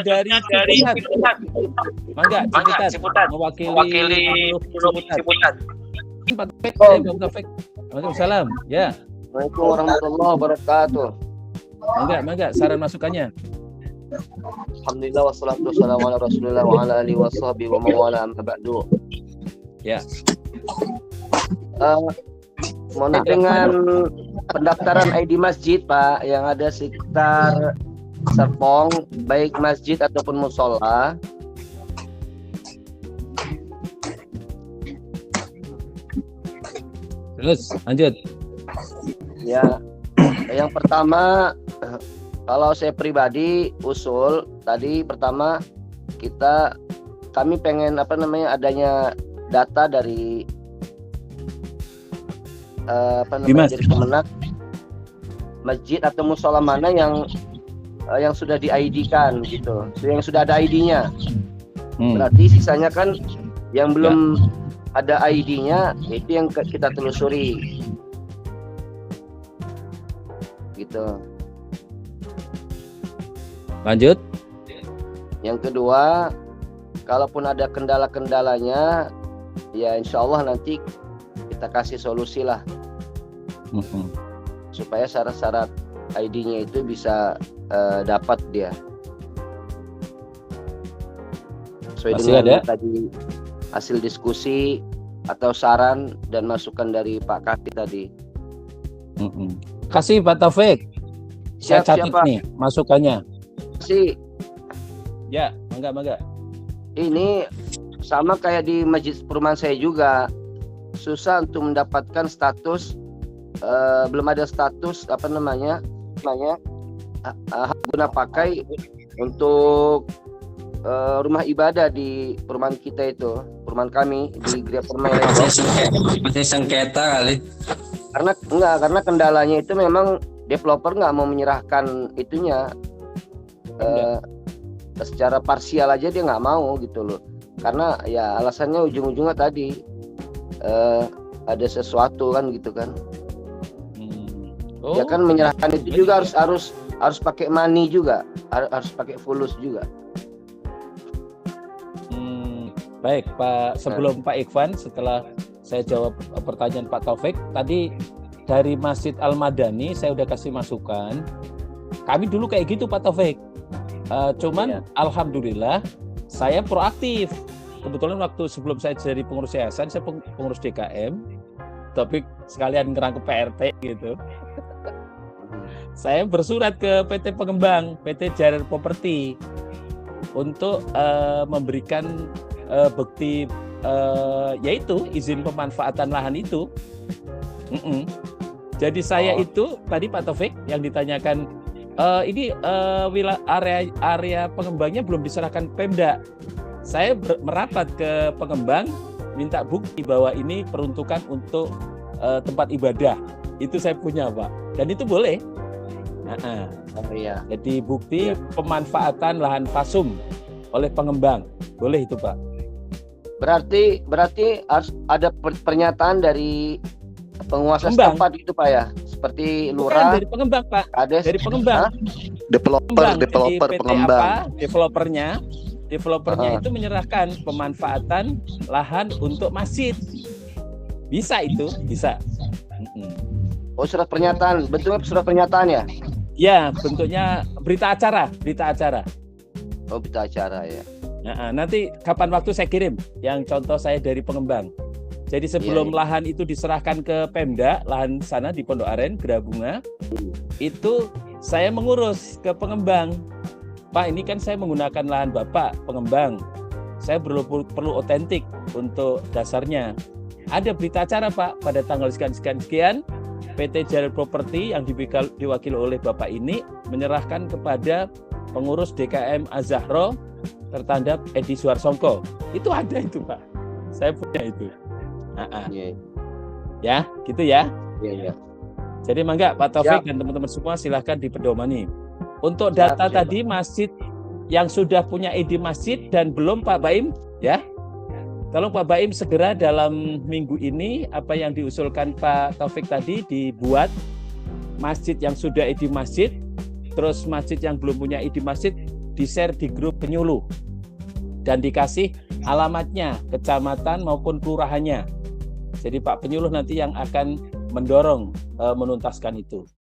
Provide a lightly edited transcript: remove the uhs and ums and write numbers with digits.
dari Ciputat. Mangga Ciputat mewakili Ciputat. Pak Taufik. Waalaikumsalam. Ya. Assalamualaikum warahmatullahi wabarakatuh. Mangga saran masukannya. Alhamdulillah wassalatu wassalamu ala Rasulillah wa ala alihi washabihi wa mawala amma ba'du. Ya. Mohon dengan pendaftaran ID masjid Pak yang ada sekitar Serpong, baik masjid ataupun musola. Terus lanjut. Ya, yang pertama kalau saya pribadi usul tadi pertama kami pengen adanya data dari dari Kemenak masjid atau musola mana yang sudah di-ID-kan gitu, yang sudah ada ID-nya. Berarti sisanya kan yang belum ada ID-nya itu yang kita telusuri gitu. Lanjut. Yang kedua, kalaupun ada kendala-kendalanya ya insya Allah nanti kita kasih solusi lah supaya syarat-syarat ID-nya itu bisa dapat dia sesuai dengan tadi hasil diskusi atau saran dan masukan dari Pak Kati tadi. Kasih Pak Taufik. Saya catat nih masukannya. Kasih. Ya, mangga. Ini sama kayak di masjid perumahan saya juga, susah untuk mendapatkan status, belum ada status hak guna pakai untuk rumah ibadah di perumahan kita itu, perumahan kami di Gereja Permai. Masih sengketa kali. Karena kendalanya itu memang developer nggak mau menyerahkan itunya secara parsial aja, dia nggak mau gitu loh. Karena ya alasannya ujung-ujungnya tadi ada sesuatu kan gitu kan. Ya kan menyerahkan itu juga harus pakai money juga, harus pakai fulus juga. Baik Pak, sebelum Pak Ikhwan, setelah saya jawab pertanyaan Pak Taufik tadi dari Masjid Al-Madani, saya udah kasih masukan. Kami dulu kayak gitu Pak Taufik. Cuman alhamdulillah saya proaktif. Kebetulan waktu sebelum saya jadi pengurus yayasan, saya pengurus DKM, tapi sekalian ngerangkep PRT gitu. Saya bersurat ke PT Pengembang, PT Jarir Property untuk memberikan bukti yaitu izin pemanfaatan lahan itu. Jadi saya itu tadi Pak Taufik yang ditanyakan ini area pengembangnya belum diserahkan Pemda. Saya merapat ke pengembang minta bukti bahwa ini peruntukan untuk tempat ibadah. Itu saya punya Pak, dan itu boleh. Jadi bukti pemanfaatan lahan fasum oleh pengembang boleh itu Pak. Berarti harus ada pernyataan dari penguasa setempat itu Pak ya, seperti lurah. Bukan dari pengembang Pak, Kades, dari pengembang. Developer pengembang. Developernya itu menyerahkan pemanfaatan lahan untuk masjid. Bisa itu, bisa. Oh, surat pernyataan, bentuknya surat pernyataan ya? Ya, bentuknya berita acara. Oh, berita acara ya. Nanti kapan waktu saya kirim yang contoh saya dari pengembang. Jadi sebelum lahan itu diserahkan ke Pemda, lahan sana di Pondok Aren, Geraha Bunga, itu saya mengurus ke pengembang. Pak, ini kan saya menggunakan lahan Bapak, pengembang. Saya perlu otentik untuk dasarnya. Ada berita acara Pak, pada tanggal sekian, PT Jarir Property yang diwakili oleh Bapak ini menyerahkan kepada pengurus DKM Az-Zahra tertanda Edi Suarsongko. Itu ada itu Pak, saya punya itu. Ya, gitu ya. Iya. Jadi mangga Pak Taufik dan teman-teman semua silahkan dipedomani. Untuk data tadi masjid yang sudah punya ID masjid dan belum Pak Baim ya. Tolong Pak Baim segera dalam minggu ini apa yang diusulkan Pak Taufik tadi dibuat masjid yang sudah ID masjid, terus masjid yang belum punya ID masjid di-share di grup penyuluh dan dikasih alamatnya, kecamatan maupun kelurahannya. Jadi Pak Penyuluh nanti yang akan mendorong menuntaskan itu.